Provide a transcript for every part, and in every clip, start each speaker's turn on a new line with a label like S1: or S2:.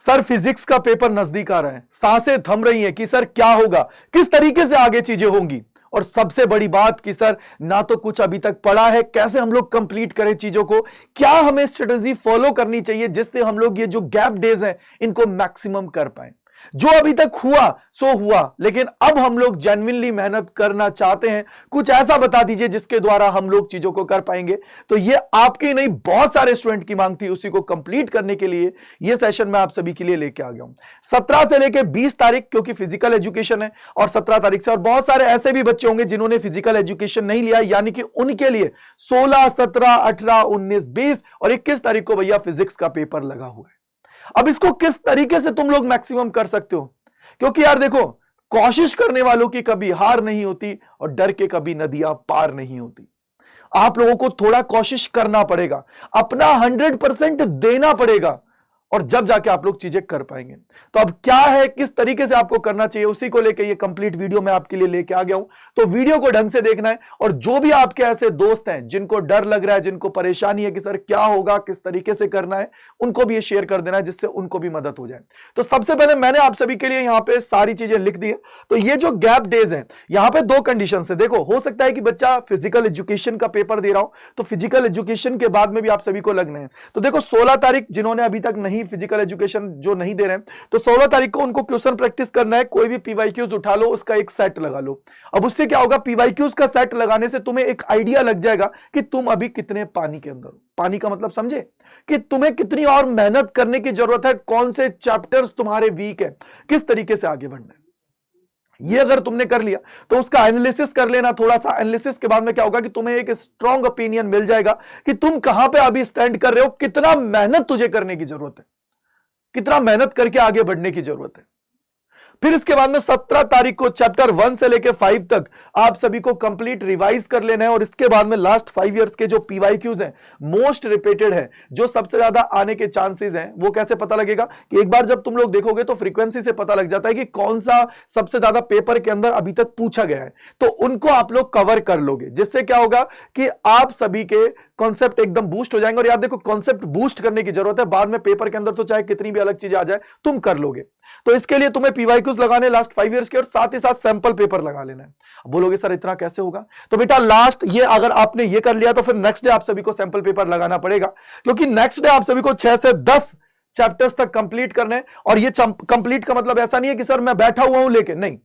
S1: Sir physics का paper नजदीक आ रहा है, सांसें थम रही हैं कि सर क्या होगा, किस तरीके से आगे चीजें होंगी। और सबसे बड़ी बात कि सर ना तो कुछ अभी तक पढ़ा है, कैसे हम लोग कंप्लीट करें चीजों को, क्या हमें स्ट्रेटजी फॉलो करनी चाहिए जिससे हम लोग ये जो गैप डेज हैं इनको मैक्सिमम कर पाए। जो अभी तक हुआ सो हुआ, लेकिन अब हम लोग जेन्युइनली मेहनत करना चाहते हैं। कुछ ऐसा बता दीजिए जिसके द्वारा हम लोग चीजों को कर पाएंगे। तो ये आपके नहीं, बहुत सारे स्टूडेंट की मांग थी, उसी को कंप्लीट करने के लिए ये सेशन मैं आप सभी के लिए लेके आ गया हूं। 17 से लेके 20 तारीख क्योंकि फिजिकल एजुकेशन है, और 17 तारीख से, और बहुत सारे ऐसे भी बच्चे होंगे जिन्होंने फिजिकल एजुकेशन नहीं लिया, यानी कि उनके लिए 16, 17, 18, 19, 20 और 21 तारीख को भैया फिजिक्स का पेपर लगा हुआ है। अब इसको किस तरीके से तुम लोग मैक्सिमम कर सकते हो, क्योंकि यार देखो, कोशिश करने वालों की कभी हार नहीं होती और डर के कभी नदियां पार नहीं होती। आप लोगों को थोड़ा कोशिश करना पड़ेगा, अपना 100% देना पड़ेगा, और जब जाके आप लोग चीजें कर पाएंगे। तो अब क्या है, किस तरीके से आपको करना चाहिए, उसी को लेके ये कंप्लीट वीडियो मैं आपके लिए लेके आ गया हूं। तो वीडियो को ढंग से देखना है, और जो भी आपके ऐसे दोस्त हैं जिनको डर लग रहा है, जिनको परेशानी है कि सर क्या होगा, किस तरीके से करना है, उनको भी ये शेयर कर देना है जिससे उनको भी मदद हो जाए। तो सबसे पहले मैंने आप सभी के लिए यहां पे सारी चीजें लिख दी है। तो ये जो गैप डेज है, यहां पे 2 कंडीशन है। देखो, हो सकता है कि बच्चा फिजिकल एजुकेशन का पेपर दे रहा हो, तो फिजिकल एजुकेशन के बाद में भी आप सभी को लगना है। तो देखो, 16 तारीख जिन्होंने अभी तक नहीं फिजिकल एजुकेशन जो नहीं दे रहे हैं, तो 16 तारीख को उनको क्वेश्चन प्रैक्टिस करना है। कोई भी पीवाईक्यूज उठा लो, उसका एक सेट लगा लो। अब उससे क्या होगा, पीवाईक्यूज का सेट लगाने से तुम्हें एक आइडिया लग जाएगा कि तुम अभी कितने पानी के अंदर हो। पानी का मतलब समझे कि तुम्हें कितनी और मेहनत करने की जरूरत है, कौन से चैप्टर्स तुम्हारे वीक है, किस तरीके से आगे बढ़ना है। ये अगर तुमने कर लिया तो उसका एनालिसिस कर लेना थोड़ा सा। एनालिसिस के बाद में क्या होगा कि तुम्हें एक स्ट्रॉन्ग ओपिनियन मिल जाएगा कि तुम कहां पे अभी स्टैंड कर रहे हो, कितना मेहनत तुझे करने की जरूरत है, कितना मेहनत करके आगे बढ़ने की जरूरत है। फिर इसके बाद में 17 तारीख को चैप्टर 1 से लेकर 5 तक आप सभी को कंप्लीट रिवाइज कर लेना है। और इसके बाद में लास्ट 5 इयर्स के जो पीवाईक्यूज हैं, मोस्ट रिपीटेड है, जो सबसे ज्यादा आने के चांसेस हैं, वो कैसे पता लगेगा कि एक बार जब तुम लोग देखोगे तो फ्रीक्वेंसी से पता लग जाता है कि कौन सा सबसे ज्यादा पेपर के अंदर अभी तक पूछा गया है। तो उनको आप लोग कवर कर लोगे, जिससे क्या होगा कि आप सभी के कॉन्सेप्ट एकदम बूस्ट हो जाएंगे। और यार देखो, कॉन्सेप्ट बूस्ट करने की जरूरत है, बाद में पेपर के अंदर तो चाहे कितनी भी अलग चीजें आ जाए तुम कर लोगे। तो इसके लिए तुम्हें पीवाईक्यूज लगाने लास्ट 5 इयर्स के, और साथ ही साथ सैंपल पेपर लगा लेना है। बोलोगे सर इतना कैसे होगा, तो बेटा लास्ट ये अगर आपने ये कर लिया तो फिर नेक्स्ट डे आप सभी को सैंपल पेपर लगाना पड़ेगा, क्योंकि नेक्स्ट डे आप सभी को 6 से 10 चैप्टर्स तक कंप्लीट करने हैं। और ये कंप्लीट का मतलब ऐसा नहीं है कि सर मैं बैठा हुआ हूं लेके, नहीं,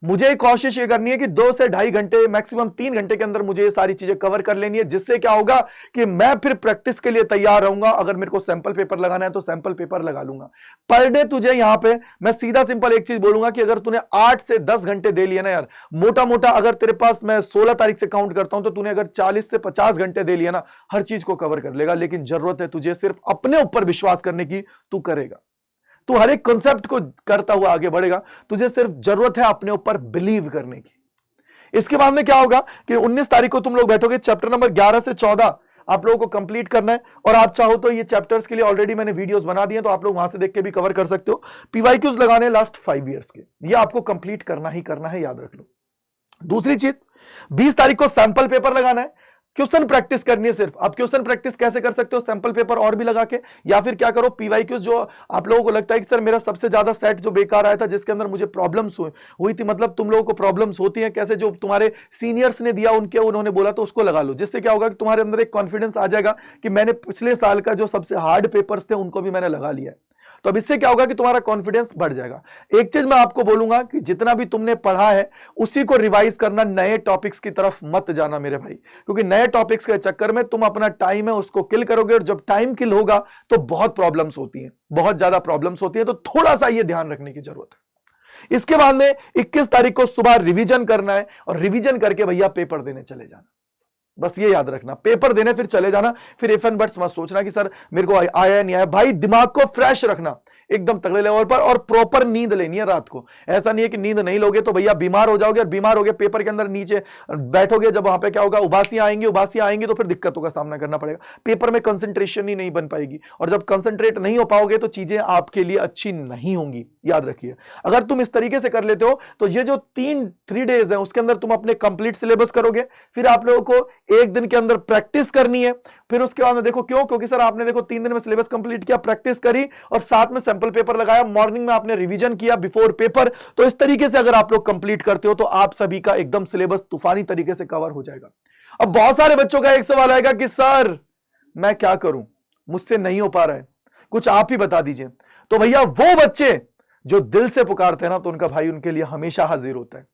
S1: मुझे कोशिश ये करनी है कि 2 से 2.5 घंटे, मैक्सिमम 3 घंटे के अंदर मुझे ये सारी चीजें कवर कर लेनी है, जिससे क्या होगा कि मैं फिर प्रैक्टिस के लिए तैयार रहूंगा। अगर मेरे को सैंपल पेपर लगाना है तो सैंपल पेपर लगा लूंगा। पर डे तुझे यहां पे मैं सीधा सिंपल एक चीज बोलूंगा कि अगर तूने 8 से 10 घंटे दे लिए ना यार, मोटा मोटा अगर तेरे पास, मैं 16 तारीख से काउंट करता हूं, तो तूने अगर 40 से 50 घंटे दे लिया ना, हर चीज को कवर कर लेगा। लेकिन जरूरत है तुझे सिर्फ अपने ऊपर विश्वास करने की, तू करेगा, तू हर एक कॉन्सेप्ट को करता हुआ आगे बढ़ेगा। तुझे सिर्फ जरूरत है अपने ऊपर बिलीव करने की। इसके बाद में क्या होगा कि 19 तारीख को तुम लोग बैठोगे, चैप्टर नंबर 11 से 14 आप लोगों को कंप्लीट करना है। और आप चाहो तो ये चैप्टर्स के लिए ऑलरेडी मैंने वीडियोस बना दिए, तो आप लोग वहां से देख के भी कवर कर सकते हो। पीवाईक्यूज लगाने लास्ट 5 इयर्स के, ये आपको कंप्लीट करना ही करना है, याद रख लो। दूसरी चीज, 20 तारीख को सैंपल पेपर लगाना है, क्वेश्चन प्रैक्टिस करनी है सिर्फ। आप क्वेश्चन प्रैक्टिस कैसे कर सकते हो, सैंपल पेपर और भी लगा के, या फिर क्या करो, पीवाईक्यूज जो आप लोगों को लगता है कि सर मेरा सबसे ज्यादा सेट जो बेकार आया था, जिसके अंदर मुझे प्रॉब्लम्स हुई थी, मतलब तुम लोगों को प्रॉब्लम्स होती है कैसे, जो तुम्हारे सीनियर्स ने दिया उनके, उन्होंने बोला, तो उसको लगा लो। जिससे क्या होगा कि तुम्हारे अंदर एक कॉन्फिडेंस आ जाएगा कि मैंने पिछले साल का जो सबसे हार्ड पेपर्स थे उनको भी मैंने लगा लिया है। तो अब इससे क्या होगा कि तुम्हारा कॉन्फिडेंस बढ़ जाएगा। एक चीज मैं आपको बोलूंगा कि जितना भी तुमने पढ़ा है उसी को रिवाइज करना, नए टॉपिक्स की तरफ मत जाना मेरे भाई, क्योंकि नए टॉपिक्स के चक्कर में तुम अपना टाइम है उसको किल करोगे, और जब टाइम किल होगा तो बहुत प्रॉब्लम्स होती हैं, बहुत ज्यादा प्रॉब्लम्स होती है। तो थोड़ा सा ये ध्यान रखने की जरूरत है। इसके बाद में 21 तारीख को सुबह रिवीजन करना है, और रिवीजन करके भैया पेपर देने चले जाना। बस ये याद रखना, पेपर देने फिर चले जाना। फिर इफ एंड बट्स मत सोचना कि सर मेरे को आया नहीं आया। भाई दिमाग को फ्रेश रखना एकदम तगड़े लेवल पर, और प्रॉपर नींद लेनी है रात को। ऐसा नहीं है कि नींद नहीं लोगे तो भैया बीमार हो जाओगे, और बीमार हो गए पेपर के अंदर नीचे बैठोगे, जब वहां पे क्या होगा, उबासियां आएंगी तो फिर दिक्कतों का सामना करना पड़ेगा। पेपर में कंसंट्रेशन ही नहीं बन पाएगी, और जब कंसंट्रेट नहीं हो पाओगे तो चीजें आपके लिए अच्छी नहीं होंगी। याद रखिए, अगर तुम इस तरीके से कर लेते हो तो ये जो 3 डेज है उसके अंदर तुम अपने कंप्लीट सिलेबस करोगे। फिर आप लोगों को एक दिन के अंदर प्रैक्टिस करनी है। फिर उसके बाद में देखो क्यों, क्योंकि सर आपने देखो 3 दिन में सिलेबस कंप्लीट किया, प्रैक्टिस करी, और साथ में सैंपल पेपर लगाया, मॉर्निंग में आपने रिवीजन किया बिफोर पेपर, तो इस तरीके से अगर आप लोग कंप्लीट करते हो तो आप सभी का एकदम सिलेबस तूफानी तरीके से कवर हो जाएगा। अब बहुत सारे बच्चों का एक सवाल आएगा कि सर मैं क्या करूं, मुझसे नहीं हो पा रहा है, कुछ आप ही बता दीजिए। तो भैया वो बच्चे जो दिल से पुकारते हैं ना, तो उनका भाई उनके लिए हमेशा हाजिर होता है।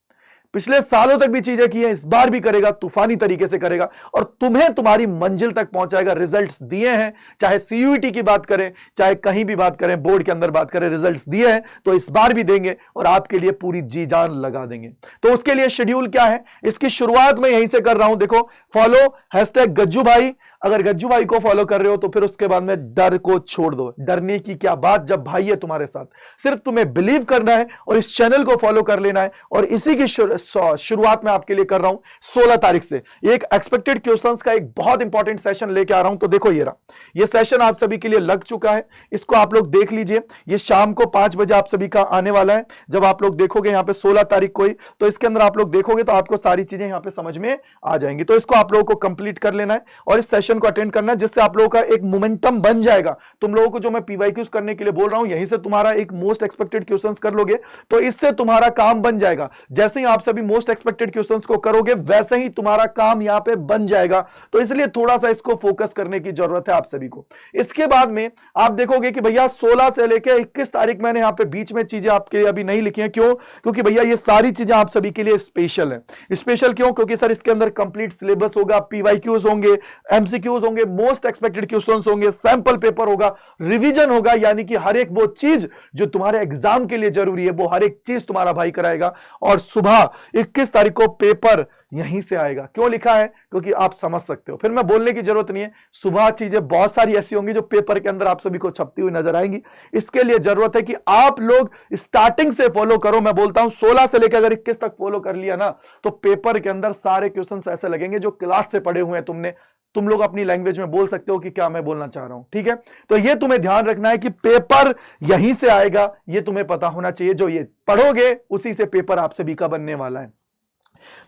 S1: पिछले सालों तक भी चीजें की हैं, इस बार भी करेगा, तूफानी तरीके से करेगा और तुम्हें तुम्हारी मंजिल तक पहुंचाएगा। रिजल्ट्स दिए हैं, चाहे सीयूईटी की बात करें, चाहे कहीं भी बात करें, बोर्ड के अंदर बात करें, रिजल्ट्स दिए हैं तो इस बार भी देंगे और आपके लिए पूरी जी जान लगा देंगे। तो उसके लिए शेड्यूल क्या है, इसकी शुरुआत मैं यहीं से कर रहा हूं। देखो, फॉलो हैशटैग गज्जू भाई। अगर गज्जू भाई को फॉलो कर रहे हो तो फिर उसके बाद में डर को छोड़ दो। डरने की क्या बात, जब भाई है तुम्हारे साथ, सिर्फ तुम्हें बिलीव करना है और इस चैनल को फॉलो कर लेना है। और इसी की शुरुआत में आपके लिए कर रहा हूं 16 तारीख से एक एक्सपेक्टेड क्वेश्चंस का एक बहुत इंपॉर्टेंट सेशन लेके आ रहा हूं। तो देखो ये रहा, ये सेशन आप सभी के लिए लग चुका है, इसको आप लोग देख लीजिए। ये शाम को 5 बजे आप सभी का आने वाला है। जब आप लोग देखोगे यहां पे 16 तारीख को ही, तो इसके अंदर आप लोग देखोगे तो आपको सारी चीजें यहां पे समझ में आ जाएंगी। तो इसको आप लोगों को कंप्लीट कर लेना है और इस सेशन को अटेंड करना है, जिससे आप लोगों का एक मोमेंटम बन जाएगा। तुम लोगों को जो मैं पीवाईक्यूज करने के लिए बोल रहा हूं, यहीं से तुम्हारा एक मोस्ट एक्सपेक्टेड क्वेश्चंस कर लोगे तो इससे तुम्हारा काम बन जाएगा। जैसे ही आप सभी मोस्ट एक्सपेक्टेड क्वेश्चंस को करोगे वैसे ही तुम्हारा काम यहां पे बन जाएगा। तो इसलिए थोड़ा सा इसको फोकस करने की जरूरत है आप सभी को। इसके बाद में आप देखोगे कि भैया 16 से लेकर 21 तारीख मैंने यहां पे बीच में चीजें आपके लिए अभी नहीं लिखी हैं। क्यों? क्योंकि भैया ये सारी चीजें आप सभी के लिए स्पेशल है। स्पेशल क्यों? क्योंकि सर इसके अंदर कंप्लीट सिलेबस होगा, पीवाईक्यूज होंगे, एमसीक्यूज होंगे, मोस्ट एक्सपेक्टेड क्वेश्चंस होंगे, सैंपल पेपर होगा, रिवीजन होगा, यानी कि हर एक वो चीज जो तुम्हारे एग्जाम के लिए जरूरी है वो हर एक चीज तुम्हारा भाई कराएगा। और सुबह 21 तारीख को पेपर यहीं से आएगा। क्यों लिखा है? क्योंकि आप समझ सकते हो, फिर मैं बोलने की जरूरत नहीं है। सुबह चीजें बहुत सारी ऐसी होंगी जो पेपर के अंदर आप सभी को छपती हुई नजर आएंगी। इसके लिए जरूरत है कि आप लोग स्टार्टिंग से फॉलो करो। मैं बोलता हूं 16 से लेकर अगर 21 तक फॉलो कर लिया ना, तो पेपर के अंदर सारे क्वेश्चंस ऐसे लगेंगे जो क्लास से पढ़े हुए हैं। तुम लोग अपनी लैंग्वेज में बोल सकते हो कि क्या मैं बोलना चाह रहा हूं। ठीक है, तो ये तुम्हें ध्यान रखना है कि पेपर यहीं से आएगा, ये तुम्हें पता होना चाहिए। जो ये पढ़ोगे उसी से पेपर आप सभी का बनने वाला है।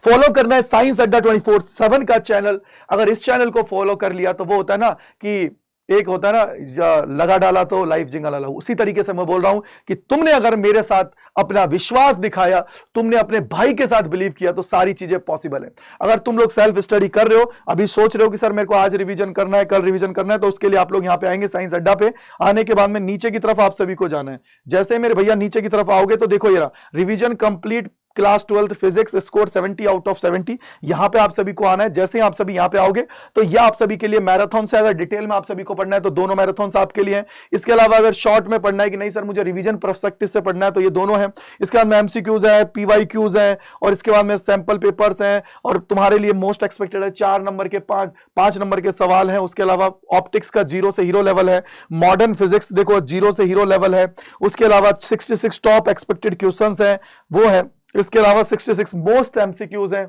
S1: फॉलो करना है साइंस अड्डा 24/7 का चैनल। अगर इस चैनल को फॉलो कर लिया तो वो होता है ना कि एक होता है ना, लगा डाला तो लाइफ जिंगा लाला। उसी तरीके से मैं बोल रहा हूं कि तुमने अगर मेरे साथ अपना विश्वास दिखाया, तुमने अपने भाई के साथ बिलीव किया, तो सारी चीजें पॉसिबल है। अगर तुम लोग सेल्फ स्टडी कर रहे हो, अभी सोच रहे हो कि सर मेरे को आज रिवीजन करना है, कल रिवीजन करना है, तो उसके लिए आप लोग यहां पे आएंगे साइंस अड्डा पे। आने के बाद में नीचे की तरफ आप सभी को जाना है। जैसे मेरे भैया नीचे की तरफ आओगे तो देखो ये रहा, revision complete class 12th physics, score 70 out of 70। यहां पे आप सभी को आना है। जैसे ही आप सभी यहां पे आओगे तो यह आप सभी के लिए मैराथन से, अगर डिटेल में आप सभी को पढ़ना है तो दोनों मैराथन आपके लिए हैं। इसके अलावा अगर शॉर्ट में पढ़ना है कि नहीं सर मुझे रिवीजन पर्सपेक्टिव से पढ़ना है, तो ये दोनों हैं। इसके बाद में एमसीक्यूज है, पीवाईक्यूज है, और इसके बाद में सैंपल पेपर्स हैं, और तुम्हारे लिए मोस्ट एक्सपेक्टेड है 4 नंबर के 5 नंबर के सवाल हैं। उसके अलावा ऑप्टिक्स का 0 से हीरो लेवल है। मॉडर्न फिजिक्स देखो 0 से हीरो लेवल है। उसके अलावा 66 टॉप एक्सपेक्टेड क्वेश्चंस हैं, वो है। इसके अलावा 66 मोस्ट एमसीक्यूज हैं।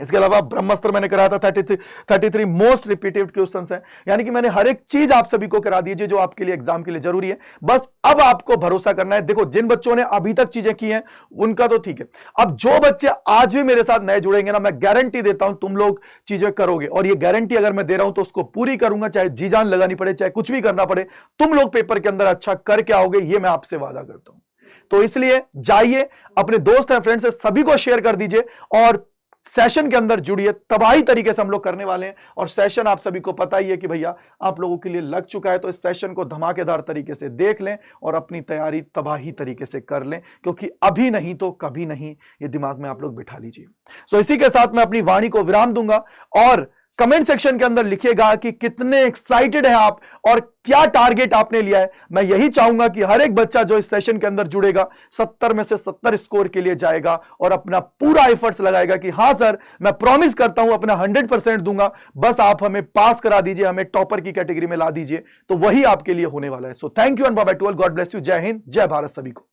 S1: इसके अलावा ब्रह्मास्त्र मैंने कराया था 33 मोस्ट रिपीटेड क्वेश्चंस हैं। यानी कि मैंने हर एक चीज आप सभी को करा दीजिए जो आपके लिए एग्जाम के लिए जरूरी है। बस अब आपको भरोसा करना है। देखो, जिन बच्चों ने अभी तक चीजें की हैं उनका तो ठीक है, अब जो बच्चे आज भी मेरे साथ नए जुड़ेंगे ना, मैं गारंटी देता हूं तुम लोग चीजें करोगे। और ये गारंटी अगर मैं दे रहा हूं तो उसको पूरी करूंगा, चाहे जी जान लगानी पड़े, चाहे कुछ भी करना पड़े। तुम लोग पेपर के अंदर अच्छा करके आओगे, ये मैं आपसे वादा करता हूं। तो इसलिए जाइए, अपने दोस्त हैं, फ्रेंड्स से सभी को शेयर कर दीजिए और सेशन के अंदर जुड़िए। तबाही तरीके से हम लोग करने वाले हैं और सेशन आप सभी को पता ही है कि भैया आप लोगों के लिए लग चुका है। तो इस सेशन को धमाकेदार तरीके से देख लें और अपनी तैयारी तबाही तरीके से कर लें, क्योंकि अभी नहीं तो कभी नहीं, ये दिमाग में आप लोग बिठा लीजिए। सो इसी के साथ मैं अपनी वाणी को विराम दूंगा और कमेंट सेक्शन के अंदर लिखिएगा कि कितने एक्साइटेड हैं आप और क्या टारगेट आपने लिया है। मैं यही चाहूंगा कि हर एक बच्चा जो इस सेशन के अंदर जुड़ेगा 70 में से 70 स्कोर के लिए जाएगा और अपना पूरा एफर्ट्स लगाएगा कि हां सर मैं प्रॉमिस करता हूं अपना 100% दूंगा, बस आप हमें पास करा दीजिए, हमें टॉपर की कैटेगरी में ला दीजिए। तो वही आपके लिए होने वाला है। So thank you and bye bye to all. God bless you. जय हिंद, जय भारत सभी को।